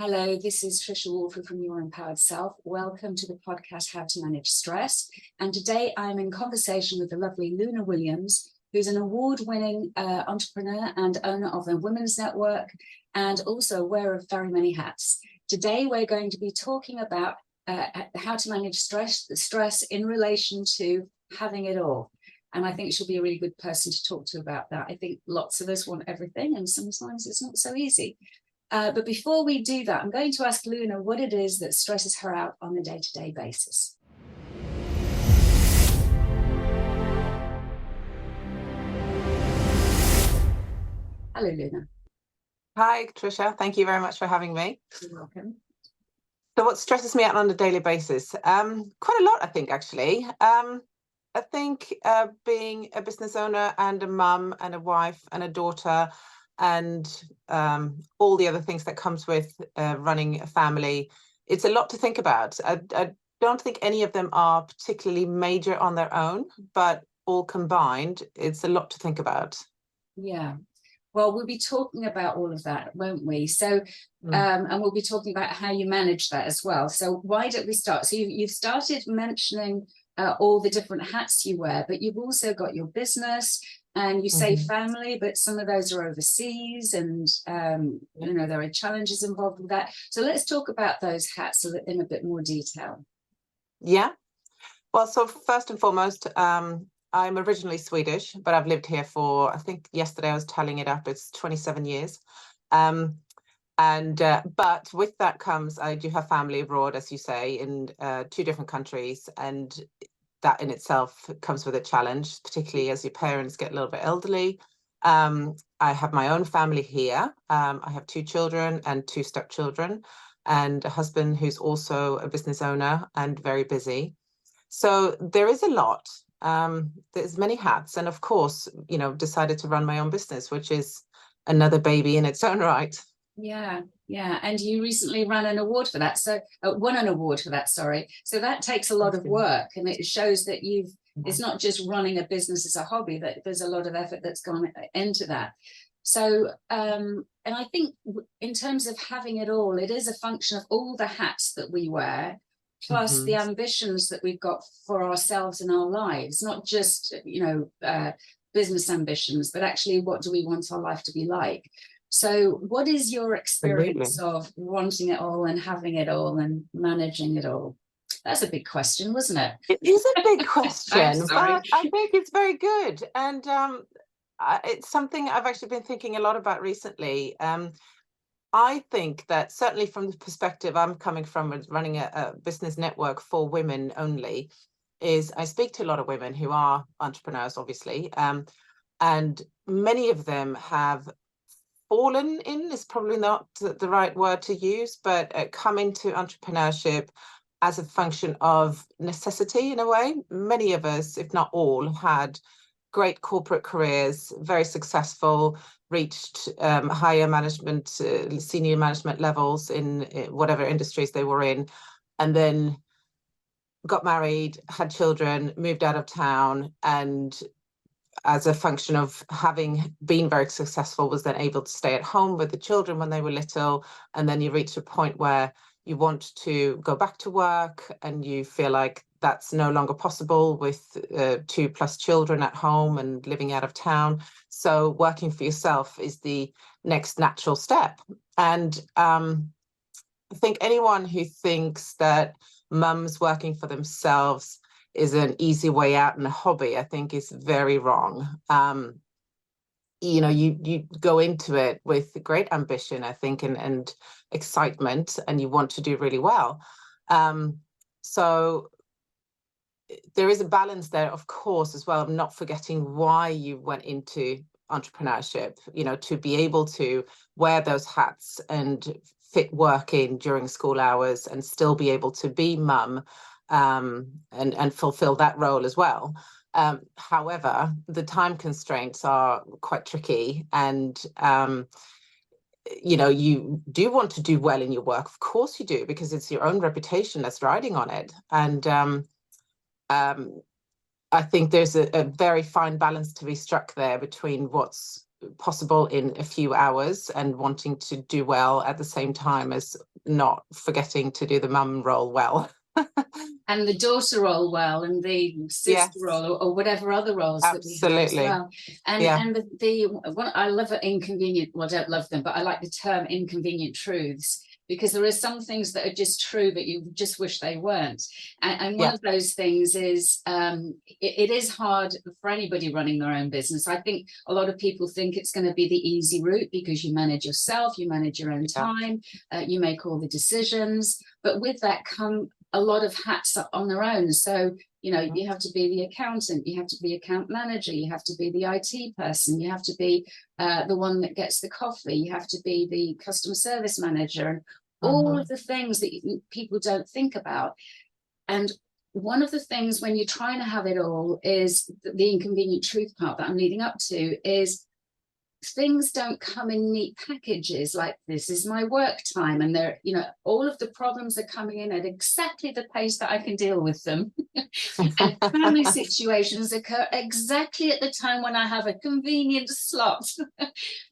Hello, this is Trisha Walford from Your Empowered Self. Welcome to the podcast, How to Manage Stress. And today I'm in conversation with the lovely Luna Williams, who's an award-winning entrepreneur and owner of the Women's Network, and also wearer of very many hats. Today we're going to be talking about how to manage stress in relation to having it all. And I think she'll be a really good person to talk to about that. I think lots of us want everything, and sometimes it's not so easy. But before we do that, I'm going to ask Luna what it is that stresses her out on a day-to-day basis. Hello, Luna. Hi, Trisha. Thank you very much for having me. You're welcome. So what stresses me out on a daily basis? Quite a lot, I think, actually. I think being a business owner and a mum and a wife and a daughter and all the other things that comes with running a family, it's a lot to think about. I don't think any of them are particularly major on their own, but all combined, it's a lot to think about. Yeah. Well, we'll be talking about all of that, won't we? So, and we'll be talking about how you manage that as well. So why don't we start? So you've started mentioning all the different hats you wear, but you've also got your business. And you say family, but some of those are overseas, and you know, there are challenges involved with that. So let's talk about those hats in a bit more detail. Yeah. Well, so first and foremost, I'm originally Swedish, but I've lived here for, I think yesterday I was tallying it up, it's 27 years. But with that comes, I do have family abroad, as you say, in 2 different countries, and that in itself comes with a challenge, particularly as your parents get a little bit elderly. I have my own family here. I have 2 children and 2 stepchildren, and a husband who's also a business owner and very busy. So there is a lot. There's many hats, and of course, you know, decided to run my own business, which is another baby in its own right. Yeah. And you recently ran an award for that. So won an award for that, sorry. So that takes a lot of work, and it shows that it's not just running a business as a hobby, that there's a lot of effort that's gone into that. So, and I think in terms of having it all, it is a function of all the hats that we wear, plus the ambitions that we've got for ourselves in our lives, not just, you know, business ambitions, but actually what do we want our life to be like? So what is your experience of wanting it all and having it all and managing it all? That's a big question, wasn't it? It is a big question, but I think it's very good. And it's something I've actually been thinking a lot about recently. I think that certainly from the perspective I'm coming from, running a business network for women only, is I speak to a lot of women who are entrepreneurs, obviously, and many of them have fallen in, is probably not the right word to use, but come into entrepreneurship as a function of necessity in a way. Many of us, if not all, had great corporate careers, very successful, reached higher management, senior management levels in whatever industries they were in, and then got married, had children, moved out of town, and as a function of having been very successful, was then able to stay at home with the children when they were little. And then you reach a point where you want to go back to work and you feel like that's no longer possible with 2+ children at home and living out of town. So working for yourself is the next natural step. And I think anyone who thinks that mums working for themselves is an easy way out and a hobby, I think is very wrong. You know, you go into it with great ambition, I think, and excitement, and you want to do really well. So there is a balance there, of course, as well. I'm not forgetting why you went into entrepreneurship, you know, to be able to wear those hats and fit work in during school hours and still be able to be mum and fulfill that role as well. However, the time constraints are quite tricky, and you know, you do want to do well in your work, of course you do, because it's your own reputation that's riding on it. And I think there's a very fine balance to be struck there between what's possible in a few hours, and wanting to do well at the same time as not forgetting to do the mum role well. And the daughter role well, and the sister Yes, role, or whatever other roles that we have as absolutely. well. And Yeah. and the one I love it inconvenient. Well, I don't love them, but I like the term inconvenient truths, because there are some things that are just true, but you just wish they weren't. And one Yeah. of those things is it is hard for anybody running their own business. I think a lot of people think it's going to be the easy route, because you manage yourself, you manage your own time, you make all the decisions. But with that come a lot of hats up on their own. So, you know, you have to be the accountant, you have to be account manager, you have to be the IT person, you have to be the one that gets the coffee, you have to be the customer service manager, and all of the things that people don't think about. And one of the things when you're trying to have it all is the inconvenient truth part that I'm leading up to is things don't come in neat packages. Like, this is my work time, and they're, you know, all of the problems are coming in at exactly the pace that I can deal with them. And family situations occur exactly at the time when I have a convenient slot.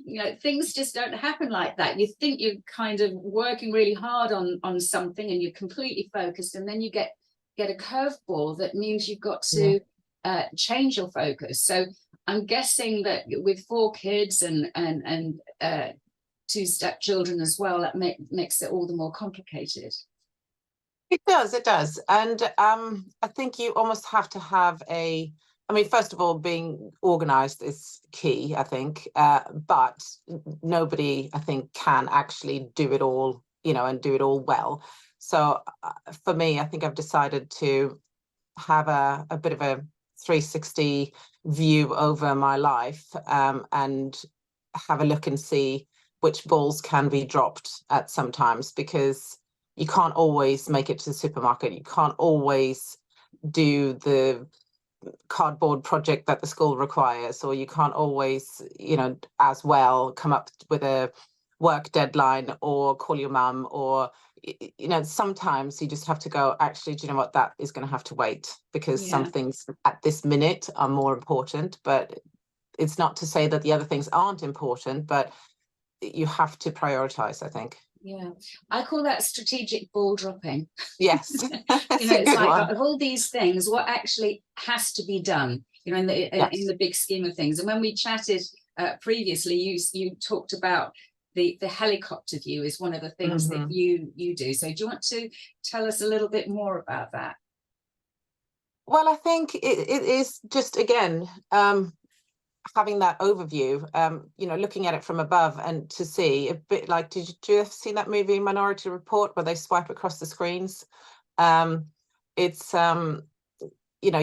You know, things just don't happen like that. You think you're kind of working really hard on something, and you're completely focused, and then you get a curveball that means you've got to change your focus. So I'm guessing that with 4 kids and 2 stepchildren as well, that makes it all the more complicated. It does. And I think you almost have to have I mean, first of all, being organized is key, I think. But nobody, I think, can actually do it all, you know, and do it all well. So for me, I think I've decided to have a bit of a 360 view over my life, and have a look and see which balls can be dropped at sometimes, because you can't always make it to the supermarket. You can't always do the cardboard project that the school requires, or you can't always, you know, as well come up with a work deadline or call your mum, or, you know, sometimes you just have to go, actually, do you know what, that is going to have to wait, because some things at this minute are more important. But it's not to say that the other things aren't important, but you have to prioritize, I think. Yeah, I call that strategic ball dropping. Yes. You know, it's like, of all these things, what actually has to be done, you know, in the big scheme of things. And when we chatted previously, you talked about the helicopter view is one of the things that you do. So do you want to tell us a little bit more about that? Well, I think it is just, again, having that overview, you know, looking at it from above, and to see a bit like, did you ever see that movie Minority Report, where they swipe across the screens? It's you know,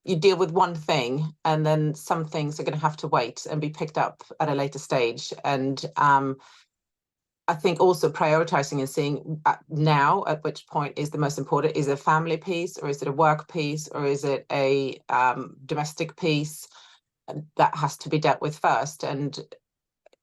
you deal with one thing, and then some things are going to have to wait and be picked up at a later stage. And I think also prioritizing and seeing now at which point is the most important. Is it a family piece, or is it a work piece, or is it a domestic piece? That has to be dealt with first. And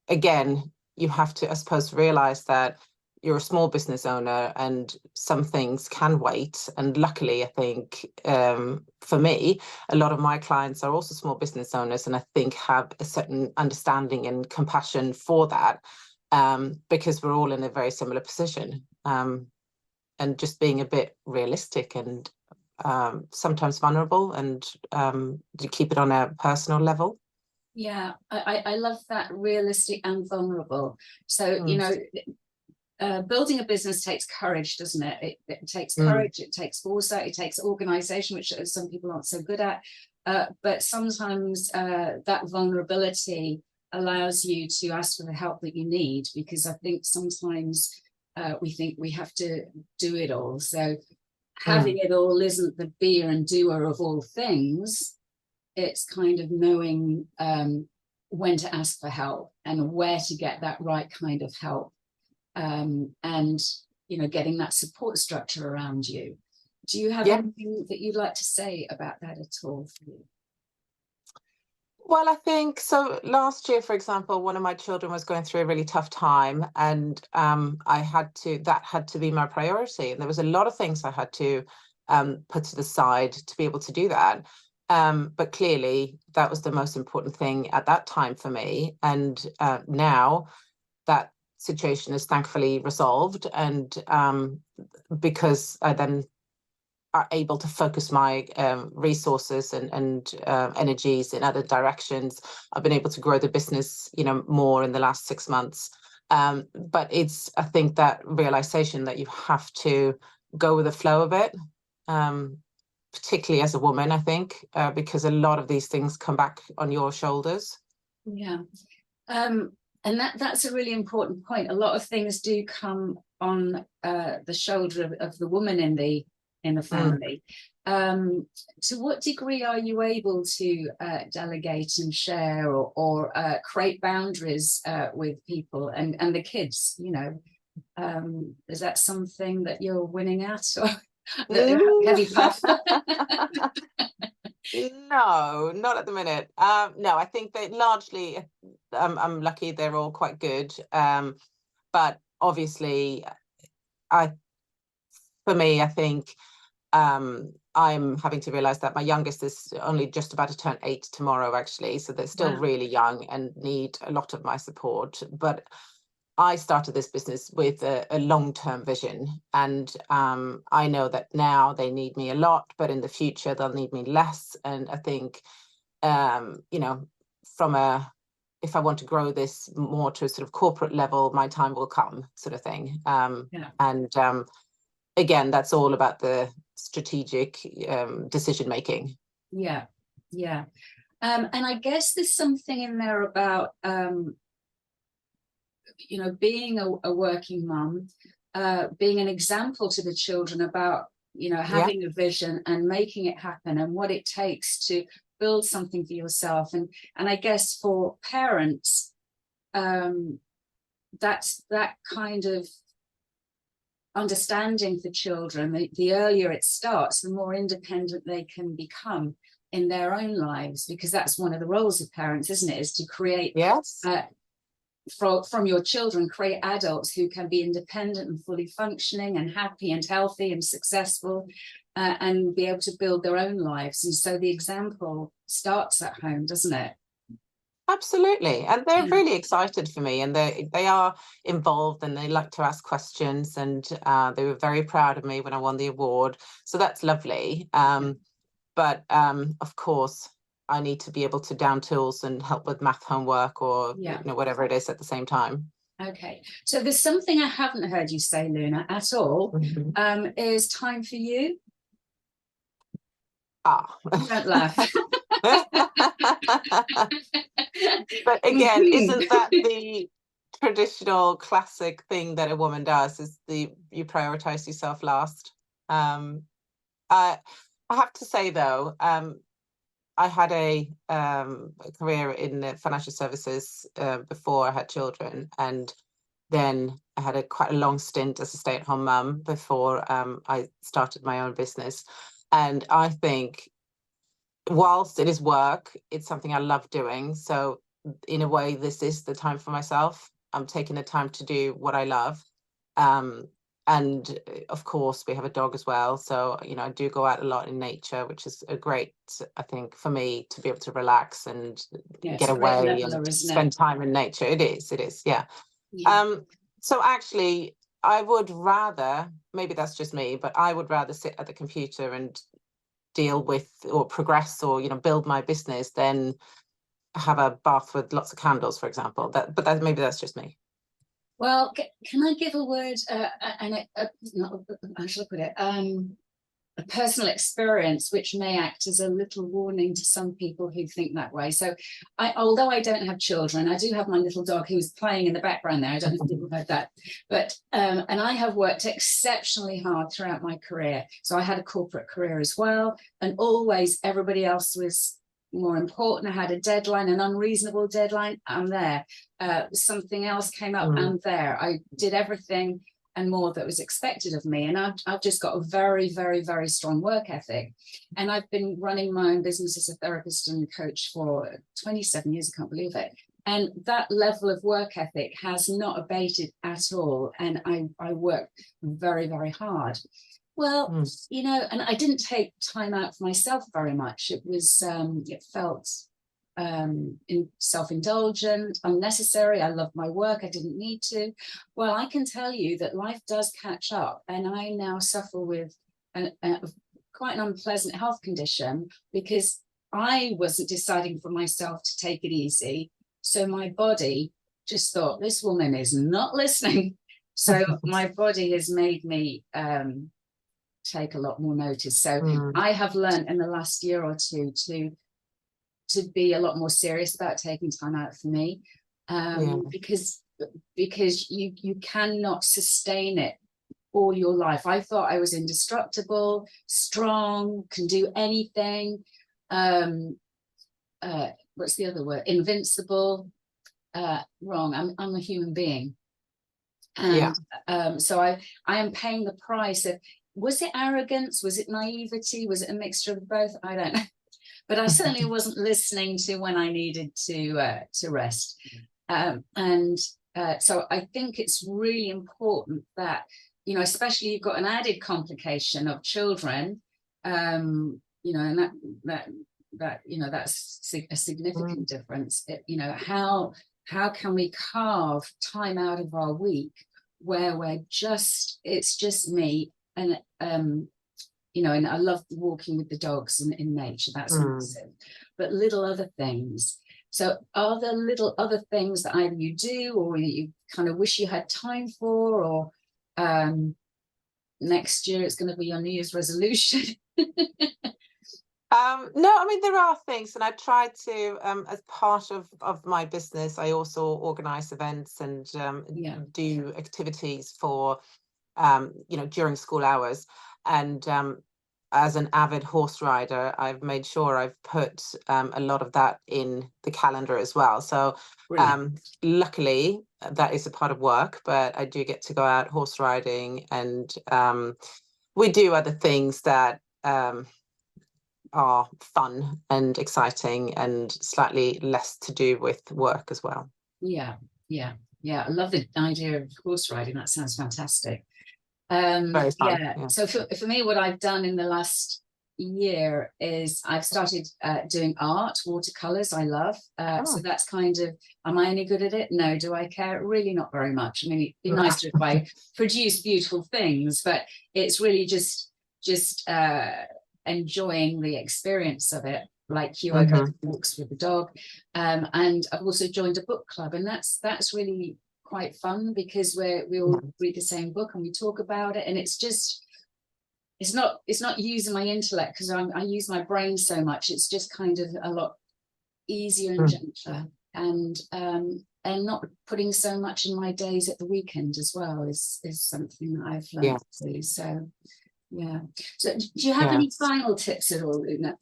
again, you have to, I suppose, realize that you're a small business owner, and some things can wait. And luckily, I think, for me, a lot of my clients are also small business owners, and I think have a certain understanding and compassion for that, because we're all in a very similar position, and just being a bit realistic and sometimes vulnerable, and to keep it on a personal level. Yeah, I love that, realistic and vulnerable. So, you know, building a business takes courage, doesn't it? It takes courage, it takes foresight, it takes organization, which some people aren't so good at. But sometimes that vulnerability allows you to ask for the help that you need, because I think sometimes we think we have to do it all. So having it all isn't the beer and doer of all things. It's kind of knowing when to ask for help and where to get that right kind of help. And, you know, getting that support structure around you. Do you have anything that you'd like to say about that at all for you? Well, I think so. Last year, for example, one of my children was going through a really tough time, and that had to be my priority. And there was a lot of things I had to put to the side to be able to do that. But clearly that was the most important thing at that time for me. And now that situation is thankfully resolved, and because I then are able to focus my resources and energies in other directions, I've been able to grow the business, more in the last 6 months. But it's, I think, that realization that you have to go with the flow of it, particularly as a woman, I think, because a lot of these things come back on your shoulders. Yeah. And that's a really important point. A lot of things do come on the shoulder of the woman in the family. To what degree are you able to delegate and share, or create boundaries with people and the kids? Is that something that you're winning at, or heavy puff? No, not at the minute. No, I think that largely, I'm lucky they're all quite good. But obviously, for me, I think I'm having to realize that my youngest is only just about to turn 8 tomorrow, actually. So they're still really young and need a lot of my support. But I started this business with a long-term vision, and I know that now they need me a lot, but in the future they'll need me less. And I think, if I want to grow this more to a sort of corporate level, my time will come, sort of thing. And again, that's all about the strategic decision making. Yeah. And I guess there's something in there about being a working mum, being an example to the children about, having a vision and making it happen, and what it takes to build something for yourself. And I guess for parents, that's that kind of understanding for children. The earlier it starts, the more independent they can become in their own lives, because that's one of the roles of parents, isn't it? Is to create, from your children, create adults who can be independent and fully functioning and happy and healthy and successful, and be able to build their own lives. And so the example starts at home, doesn't it? Absolutely. And they're really excited for me, and they are involved, and they like to ask questions, and they were very proud of me when I won the award. So that's lovely. But of course, I need to be able to down tools and help with math homework, or whatever it is at the same time. Okay, so there's something I haven't heard you say, Luna, at all. Is time for you? Don't laugh. But again, isn't that the traditional classic thing that a woman does, is you prioritize yourself last? I have to say, though, I had a career in the financial services before I had children, and then I had quite a long stint as a stay-at-home mum before I started my own business. And I think, whilst it is work, it's something I love doing. So in a way, this is the time for myself. I'm taking the time to do what I love. And of course, we have a dog as well. So, I do go out a lot in nature, which is a great, I think, for me to be able to relax and get away and spend time in nature. It is. Yeah. So actually, I would rather, maybe that's just me, but I would rather sit at the computer and deal with or progress or build my business than have a bath with lots of candles, for example. But maybe that's just me. Well, can I give a word, and how shall I put it, a personal experience which may act as a little warning to some people who think that way. So although I don't have children, I do have my little dog who's playing in the background there. I don't know if people heard that, but and I have worked exceptionally hard throughout my career. So I had a corporate career as well, and always everybody else was more important. I had a deadline, an unreasonable deadline, I'm there. Something else came up, I'm there. I did everything and more that was expected of me. And I've just got a very, very, very strong work ethic. And I've been running my own business as a therapist and coach for 27 years, I can't believe it. And that level of work ethic has not abated at all. And I work very, very hard. Well, Mm. you know, and I didn't take time out for myself very much. It was, it felt self-indulgent, unnecessary. I loved my work. I didn't need to. Well, I can tell you that life does catch up, and I now suffer with quite an unpleasant health condition because I wasn't deciding for myself to take it easy. So my body just thought, this woman is not listening. So my body has made me take a lot more notice. So I have learned in the last year or two to be a lot more serious about taking time out for me, because you cannot sustain it all your life. I thought I was indestructible, strong, can do anything. What's the other word? Invincible. Wrong. I'm a human being. And so I am paying the price of, was it arrogance? Was it naivety? Was it a mixture of both? I don't know. But I certainly wasn't listening to when I needed to rest. So I think it's really important that, you know, especially you've got an added complication of children, you know, and that you know, that's a significant difference. You know, how can we carve time out of our week where it's just me and you know, and I love walking with the dogs in nature, that's massive, but little other things. So are there little other things that either you do or you kind of wish you had time for, or next year it's going to be your New Year's resolution? No, I mean, there are things, and I try to, as part of my business, I also organize events and do activities for, you know, during school hours. And as an avid horse rider, I've made sure I've put a lot of that in the calendar as well. So luckily, that is a part of work, but I do get to go out horse riding, and we do other things that are fun and exciting and slightly less to do with work as well. Yeah. I love the idea of horse riding. That sounds fantastic. Very fun, yeah. So for me, what I've done in the last year is I've started doing art, watercolors. I love. So that's kind of, am I any good at it? No. Do I care? Really not very much. I mean, it'd be nicer if I produce beautiful things, but it's really just enjoying the experience of it. Like you, I go for walks with the dog, and I've also joined a book club, and that's really quite fun because we all read the same book and we talk about it, and it's not using my intellect because I use my brain so much. It's just kind of a lot easier and gentler, and not putting so much in my days at the weekend as well is something that I've learned to do. So yeah. So do you have any final tips at all, Una,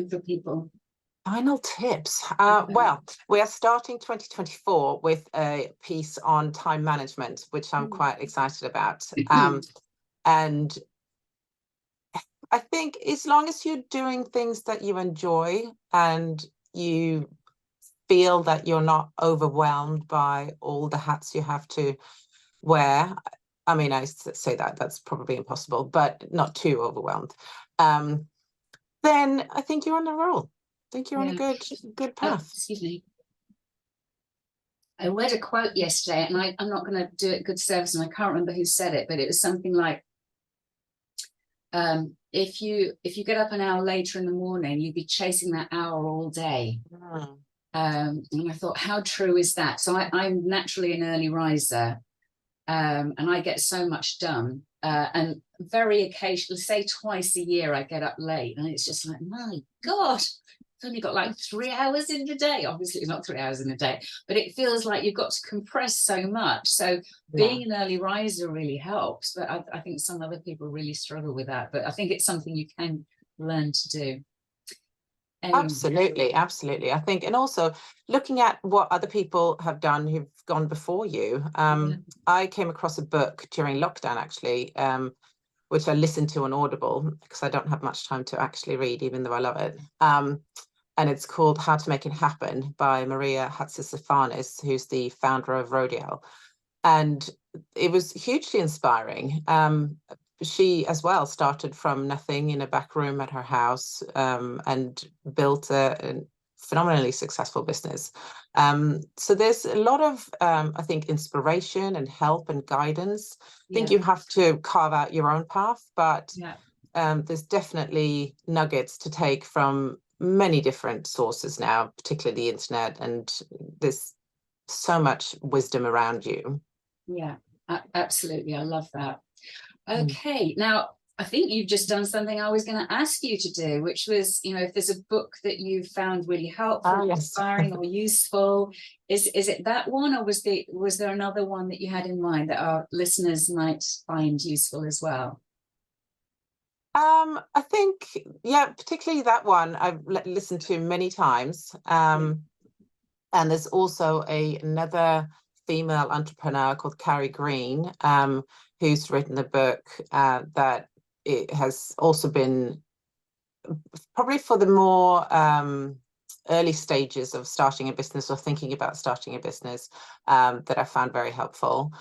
for people? Final tips. Well, we are starting 2024 with a piece on time management, which I'm quite excited about. And I think as long as you're doing things that you enjoy and you feel that you're not overwhelmed by all the hats you have to wear. I mean, I say that's probably impossible, but not too overwhelmed. Then I think you're on a roll. I think you're on a good path. Excuse me. I read a quote yesterday, and I'm not going to do it good service, and I can't remember who said it, but it was something like, if you get up an hour later in the morning, you'd be chasing that hour all day. And I thought, how true is that? So I'm naturally an early riser, and I get so much done. And very occasionally, say twice a year, I get up late, and it's just like, my God, I've only got like 3 hours in the day. Obviously, it's not 3 hours in a day, but it feels like you've got to compress so much. So being an early riser really helps. But I think some other people really struggle with that. But I think it's something you can learn to do. Absolutely. I think, and also looking at what other people have done who've gone before you. I came across a book during lockdown, actually, which I listened to on Audible because I don't have much time to actually read, even though I love it. And it's called How to Make It Happen by Maria Hatzisafanis, who's the founder of Rodeo. And it was hugely inspiring. she as well started from nothing in a back room at her house, and built a phenomenally successful business. So there's a lot of, I think, inspiration and help and guidance. I think you have to carve out your own path, but there's definitely nuggets to take from many different sources now, particularly the internet, and there's so much wisdom around you. Yeah, absolutely. I love that. Okay, now I think you've just done something I was going to ask you to do, which was, you know, if there's a book that you found really helpful, inspiring, or useful, is it that one, or was there another one that you had in mind that our listeners might find useful as well? I think, particularly that one I've listened to many times. And there's also another female entrepreneur called Carrie Green, who's written a book that it has also been probably for the more early stages of starting a business or thinking about starting a business, that I found very helpful.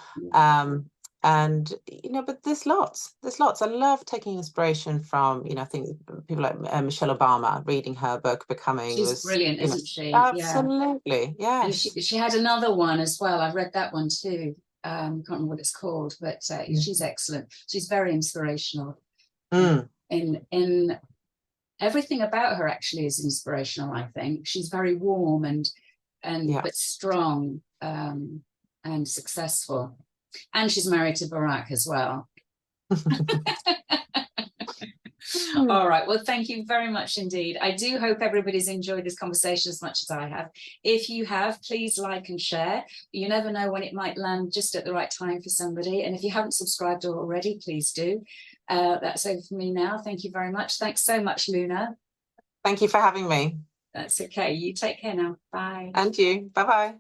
And, you know, but there's lots. I love taking inspiration from, you know, I think people like Michelle Obama, reading her book, Becoming. She's brilliant, isn't she? Absolutely, yeah. yes. And she had another one as well. I've read that one too. Can't remember what it's called, but she's excellent. She's very inspirational. In everything about her actually is inspirational, I think. She's very warm and but strong, and successful. And she's married to Barack as well. All right. Well, thank you very much indeed. I do hope everybody's enjoyed this conversation as much as I have. If you have, please like and share. You never know when it might land just at the right time for somebody. And if you haven't subscribed already, please do. That's over for me now. Thank you very much. Thanks so much, Luna. Thank you for having me. That's okay. You take care now. Bye. And you. Bye-bye.